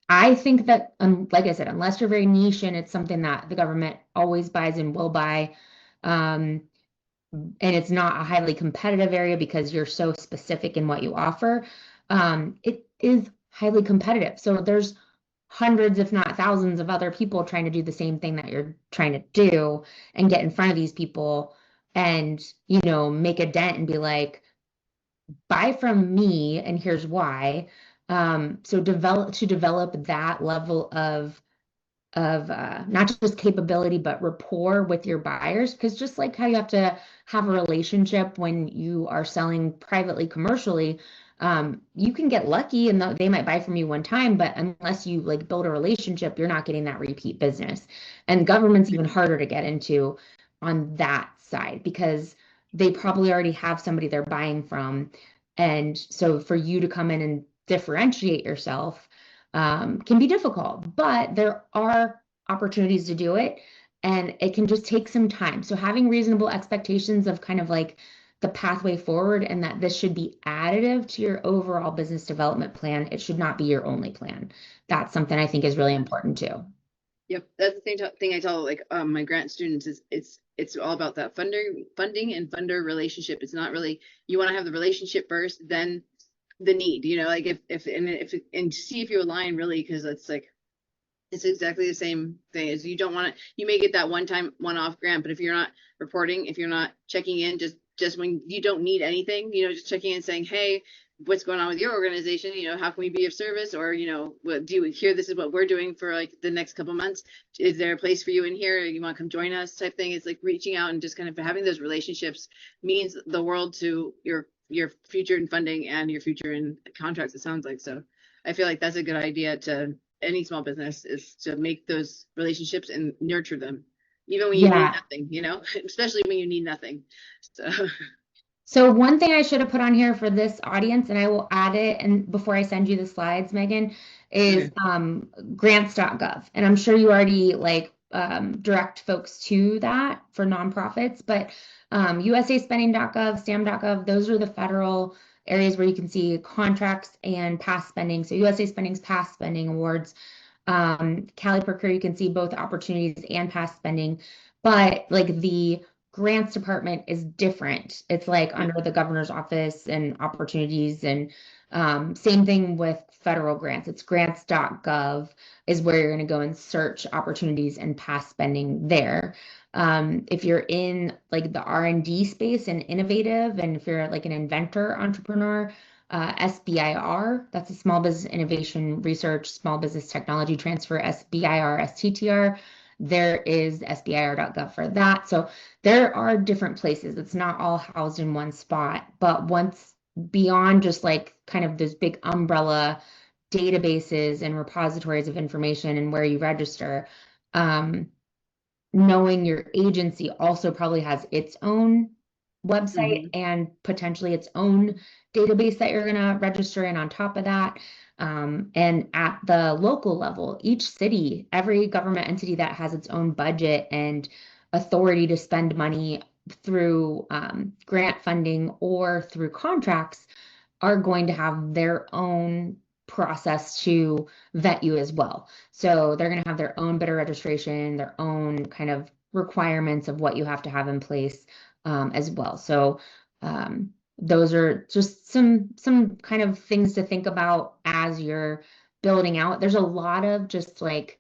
I think that, like I said, unless you're very niche and it's something that the government always buys and will buy, um, and it's not a highly competitive area because you're so specific in what you offer, it is highly competitive. So there's hundreds, if not thousands, of other people trying to do the same thing that you're trying to do and get in front of these people and, make a dent and be like, buy from me and here's why. So develop that level of not just capability, but rapport with your buyers. Because just like how you have to have a relationship when you are selling privately, commercially, you can get lucky and they might buy from you one time, but unless you like build a relationship, you're not getting that repeat business. And government's even harder to get into on that side because they probably already have somebody they're buying from. And so for you to come in and differentiate yourself, can be difficult, but there are opportunities to do it, and it can just take some time. So having reasonable expectations of kind of like the pathway forward and that this should be additive to your overall business development plan. It should not be your only plan. That's something I think is really important too. Yep, that's the thing I tell like my grant students is it's all about that funding and funder relationship. It's not really, you want to have the relationship first, then the need, like and see if you align really, because it's like it's exactly the same thing. As you don't want to, you may get that one-off grant, but if you're not reporting, if you're not checking in, just when you don't need anything, just checking in saying, hey, what's going on with your organization? How can we be of service? Or, what do you hear? This is what we're doing for like the next couple months. Is there a place for you in here? You want to come join us type thing? It's like reaching out and just kind of having those relationships means the world to your future in funding and your future in contracts, it sounds like. So I feel like that's a good idea to any small business, is to make those relationships and nurture them, even when you need nothing, especially when you need nothing. So one thing I should have put on here for this audience, and I will add it, and before I send you the slides, Megan, is grants.gov. And I'm sure you already direct folks to that for nonprofits, but usaspending.gov, stam.gov, those are the federal areas where you can see contracts and past spending. So USA Spending's past spending awards. Cali Perker, you can see both opportunities and past spending, but like the grants department is different. It's like under the governor's office and opportunities, and same thing with federal grants. It's grants.gov is where you're going to go and search opportunities and past spending there. If you're in like the R&D space and innovative, and if you're like an inventor entrepreneur, SBIR, that's a Small Business Innovation Research, Small Business Technology Transfer, SBIR, STTR. There is SBIR.gov for that. So there are different places. It's not all housed in one spot, but once beyond just like kind of those big umbrella databases and repositories of information and where you register, knowing your agency also probably has its own website and potentially its own database that you're going to register in on top of that. And at the local level, each city, every government entity that has its own budget and authority to spend money through grant funding or through contracts are going to have their own process to vet you as well. So they're going to have their own bidder registration, their own kind of requirements of what you have to have in place as well. So those are just some kind of things to think about as you're building out. There's a lot of just like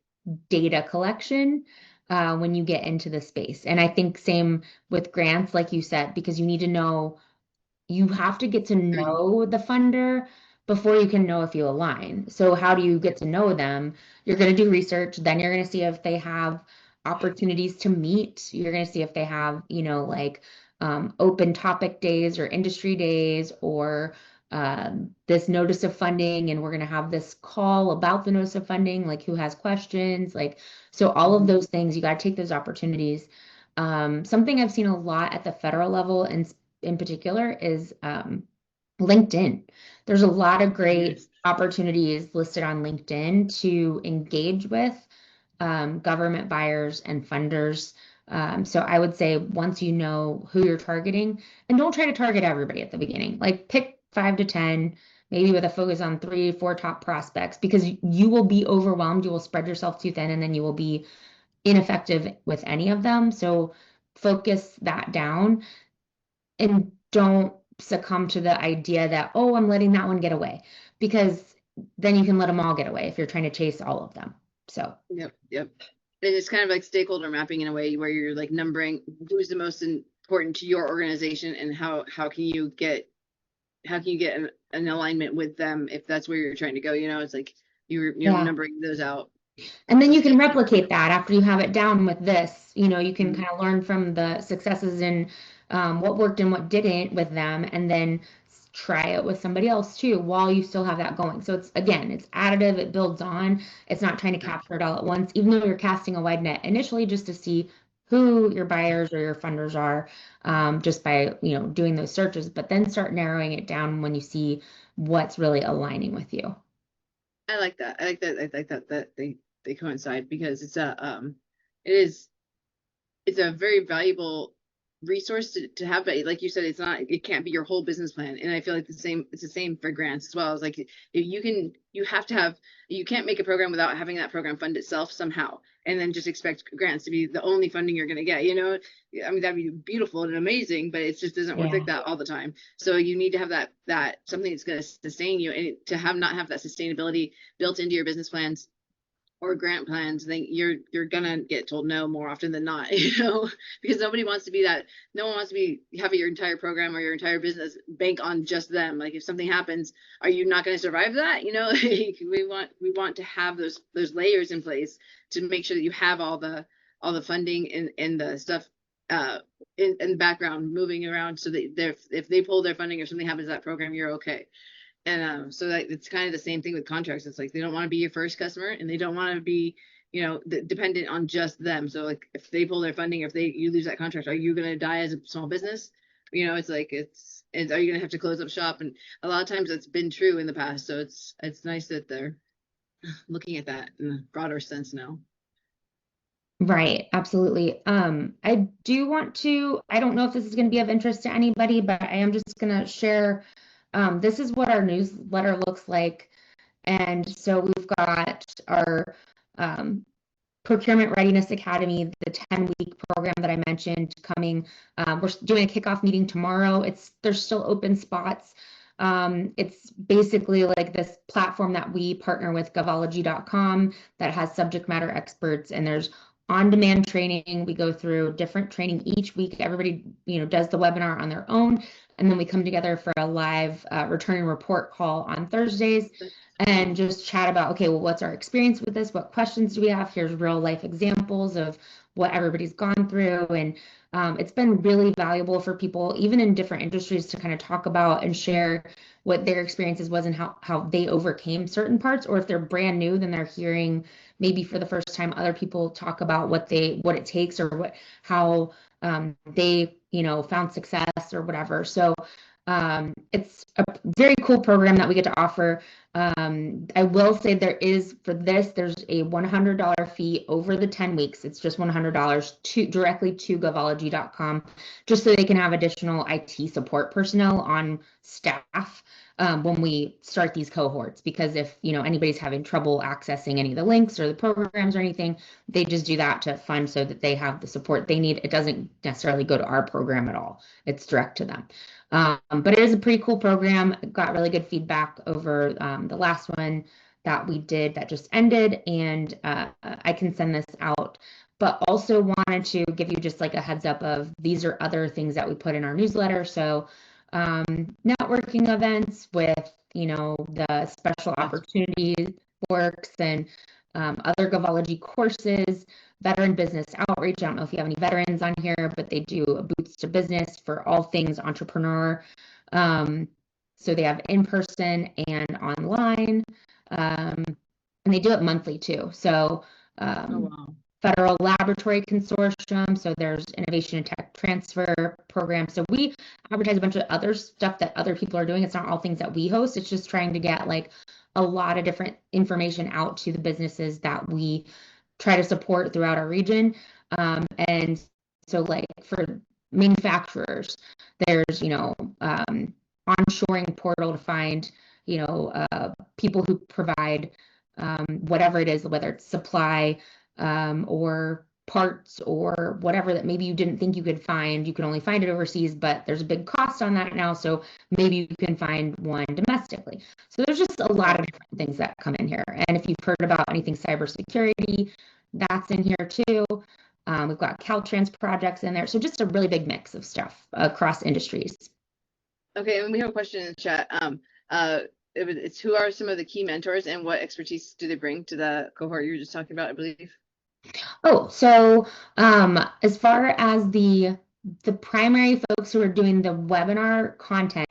data collection when you get into the space. And I think same with grants, like you said, because you need to know, you have to get to know the funder before you can know if you align. So how do you get to know them? You're going to do research, then you're going to see if they have opportunities to meet. You're going to see if they have, open topic days or industry days, or this notice of funding, and we're going to have this call about the notice of funding, like who has questions, so all of those things, you got to take those opportunities. Something I've seen a lot at the federal level and in particular is LinkedIn. There's a lot of great Yes. opportunities listed on LinkedIn to engage with government buyers and funders. So I would say once you know who you're targeting, and don't try to target everybody at the beginning, like pick 5 to 10, maybe with a focus on 3, 4 top prospects, because you will be overwhelmed. You will spread yourself too thin, and then you will be ineffective with any of them. So focus that down and don't succumb to the idea that, oh, I'm letting that one get away, because then you can let them all get away if you're trying to chase all of them. So, Yep. And it's kind of like stakeholder mapping in a way where you're like numbering who's the most important to your organization and how can you get an alignment with them if that's where you're trying to go. It's like you're yeah. numbering those out. And then you can replicate that after you have it down with this. You can Mhm. kind of learn from the successes and what worked and what didn't with them, and then try it with somebody else too while you still have that going. So it's additive, it builds on. It's not trying to capture it all at once, even though you're casting a wide net initially just to see who your buyers or your funders are, just by doing those searches, but then start narrowing it down when you see what's really aligning with you. I like that. That they coincide because it is it's a very valuable resource to have, but like you said, it can't be your whole business plan. And I feel like it's the same for grants as well. It's like you can't make a program without having that program fund itself somehow, and then just expect grants to be the only funding you're going to get. I mean, that'd be beautiful and amazing, but it just doesn't work like that all the time. So you need to have that something that's going to sustain you, and to not have that sustainability built into your business plans or grant plans, then you're gonna get told no more often than not, because nobody wants to be that. No one wants to be having your entire program or your entire business bank on just them. Like if something happens, are you not going to survive that? We want to have those layers in place to make sure that you have all the funding and the stuff in the background moving around, so that if they pull their funding or something happens to that program, you're okay. And so that it's kind of the same thing with contracts. It's like they don't want to be your first customer, and they don't want to be, dependent on just them. So like if they pull their funding, if you lose that contract, are you going to die as a small business? It's like are you going to have to close up shop? And a lot of times that's been true in the past. So it's nice that they're looking at that in a broader sense now. Right, absolutely. I do want to, I don't know if this is going to be of interest to anybody, but I am just going to share. This is what our newsletter looks like. And so we've got our Procurement Readiness Academy, the 10-week program that I mentioned coming. We're doing a kickoff meeting tomorrow. There's still open spots. It's basically like this platform that we partner with Govology.com that has subject matter experts, and there's on-demand training. We go through different training each week. Everybody, does the webinar on their own, and then we come together for a live returning report call on Thursdays and just chat about, okay, well, what's our experience with this? What questions do we have? Here's real life examples of what everybody's gone through. And it's been really valuable for people, even in different industries, to kind of talk about and share what their experiences was and how they overcame certain parts. Or if they're brand new, then they're hearing maybe for the first time other people talk about what it takes, or how they found success or whatever. So it's a very cool program that we get to offer. I will say there's a $100 fee over the 10 weeks. It's just $100 directly to Govology.com, just so they can have additional IT support personnel on staff when we start these cohorts. Because if anybody's having trouble accessing any of the links or the programs or anything, they just do that to fund so that they have the support they need. It doesn't necessarily go to our program at all. It's direct to them. But it is a pretty cool program. Got really good feedback over the last one that we did that just ended, and I can send this out. But also wanted to give you just like a heads up of these are other things that we put in our newsletter. So networking events with the special opportunities works, and other Govology courses, veteran business outreach. I don't know if you have any veterans on here, but they do a Boots to Business for all things entrepreneur. So they have in person and online, and they do it monthly too. So Oh wow. Federal Laboratory Consortium. So there's Innovation and Tech Transfer Program. So we advertise a bunch of other stuff that other people are doing. It's not all things that we host. It's just trying to get like a lot of different information out to the businesses that we try to support throughout our region. And so like for manufacturers, there's, onshoring portal to find, people who provide whatever it is, whether it's supply or parts or whatever that maybe you didn't think you could find. You can only find it overseas, but there's a big cost on that now. So maybe you can find one domestically. So there's just a lot of different things that come in here. And if you've heard about anything cybersecurity, that's in here too. We've got Caltrans projects in there. So just a really big mix of stuff across industries. Okay, and we have a question in the chat. It's who are some of the key mentors and what expertise do they bring to the cohort you were just talking about, I believe? Oh, so as far as the primary folks who are doing the webinar content,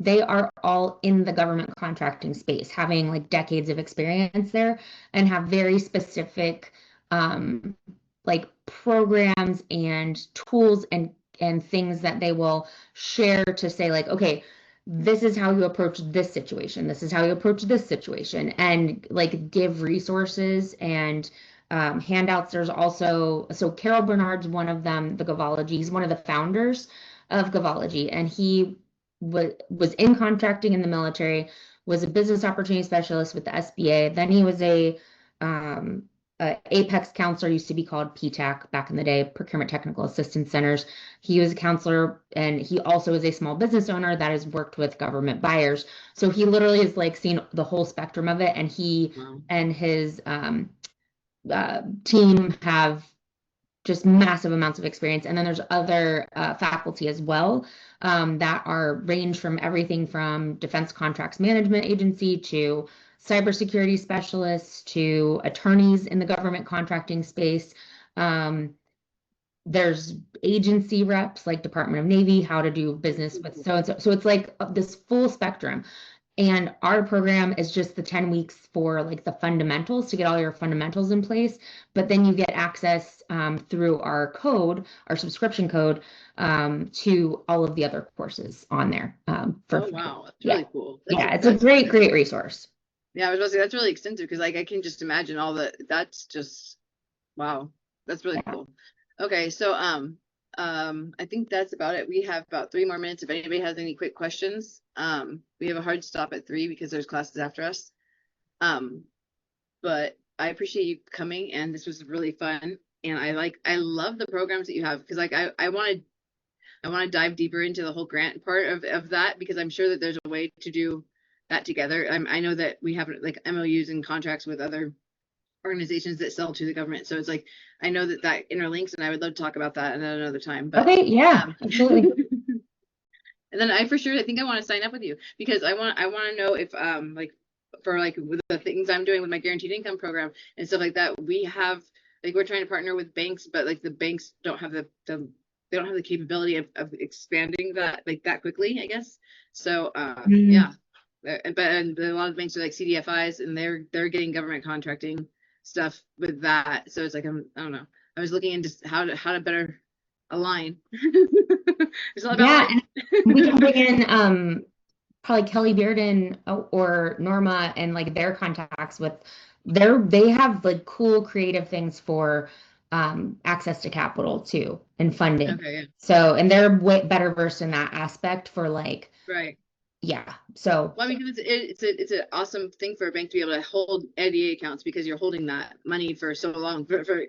they are all in the government contracting space, having like decades of experience there and have very specific like programs and tools and things that they will share to say like, okay, this is how you approach this situation. This is how you approach this situation, and like give resources and handouts. There's also, so Carol Bernard's one of them, the Gavology. He's one of the founders of Gavology, and he was in contracting in the military, was a business opportunity specialist with the SBA. Then he was a Apex counselor, used to be called PTAC back in the day, Procurement Technical Assistance Centers. He was a counselor, and he also is a small business owner that has worked with government buyers. So he literally has like seen the whole spectrum of it, and he and his team have just massive amounts of experience. And then there's other faculty as well that are range from everything from Defense Contracts Management Agency to cybersecurity specialists to attorneys in the government contracting space. There's agency reps like Department of Navy, how to do business with so-and-so. So it's like this full spectrum. And our program is just the 10 weeks for like the fundamentals to get all your fundamentals in place. But then you get access through our code, our subscription code, to all of the other courses on there. Oh, wow. That's really cool. It's a great resource. Yeah, I was about to say that's really extensive because like I can just imagine all that's just wow. That's really cool. Okay, so I think that's about it. We have about 3 more minutes if anybody has any quick questions. We have a hard stop at 3 because there's classes after us. But I appreciate you coming, and this was really fun. And I love the programs that you have because like I want to dive deeper into the whole grant part of that, because I'm sure that there's a way to do that together. I know that we have like MOUs and contracts with other organizations that sell to the government. So it's like, I know that interlinks, and I would love to talk about that at another time. But, okay, yeah, absolutely. And then I think I want to sign up with you because I want to know if like for like with the things I'm doing with my guaranteed income program and stuff like that, we have like we're trying to partner with banks, but like the banks don't have they don't have the capability of expanding that like that quickly, I guess. So yeah. But a lot of banks are like CDFIs, and they're getting government contracting stuff with that. So it's like I don't know. I was looking into how to better align. It's all about and we can bring in probably Kelly Bearden or Norma and like their contacts with they have like cool creative things for access to capital too and funding. Okay, yeah. So and they're way better versed in that aspect for like right. Yeah. So well, I mean, it's an awesome thing for a bank to be able to hold NDA accounts because you're holding that money for so long for the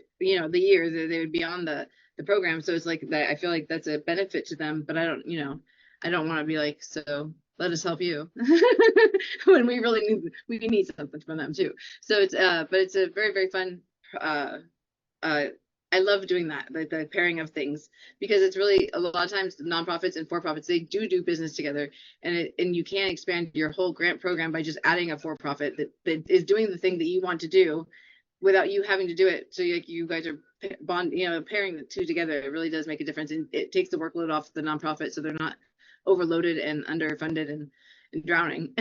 years that they would be on the program. So it's like that. I feel like that's a benefit to them, but I don't want to be like, so let us help you when we really need something from them too. So it's but it's a very, very fun I love doing that, the pairing of things, because it's really a lot of times nonprofits and for-profits, they do business together, and you can expand your whole grant program by just adding a for-profit that is doing the thing that you want to do without you having to do it. So like you guys are pairing the two together. It really does make a difference, and it takes the workload off the nonprofit, so they're not overloaded and underfunded and drowning.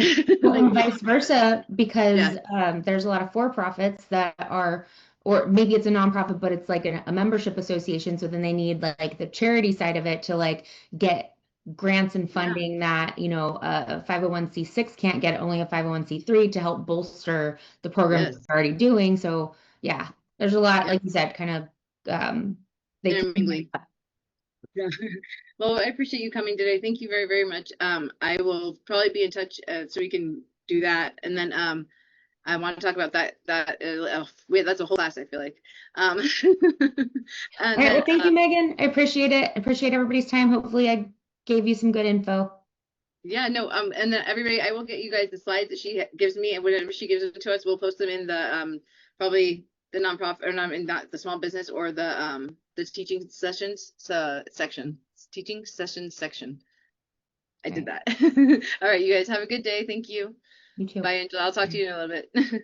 Well, and vice versa, because there's a lot of for-profits that are or maybe it's a nonprofit, but it's like a membership association. So then they need like the charity side of it to like get grants and Yeah. funding that, you know, a 501c6 can't get, only a 501c3 to help bolster the program Yes. they're already doing. So yeah, there's a lot, Yeah. like you said, kind of they Intermingling. Yeah. Well, I appreciate you coming today. Thank you very, very much. I will probably be in touch so we can do that. And then I want to talk about that wait, that's a whole class, I feel like. All And right, then well, thank you, Megan. I appreciate it. I appreciate everybody's time. Hopefully I gave you some good info. yeah, no, and then everybody, I will get you guys the slides that she gives me, and whenever she gives it to us, we'll post them in the probably the nonprofit, or not in not the small business, or the teaching sessions section. Teaching sessions section. I did that. All right, you guys have a good day. Thank you. You too. Bye, Angela. I'll talk to you in a little bit.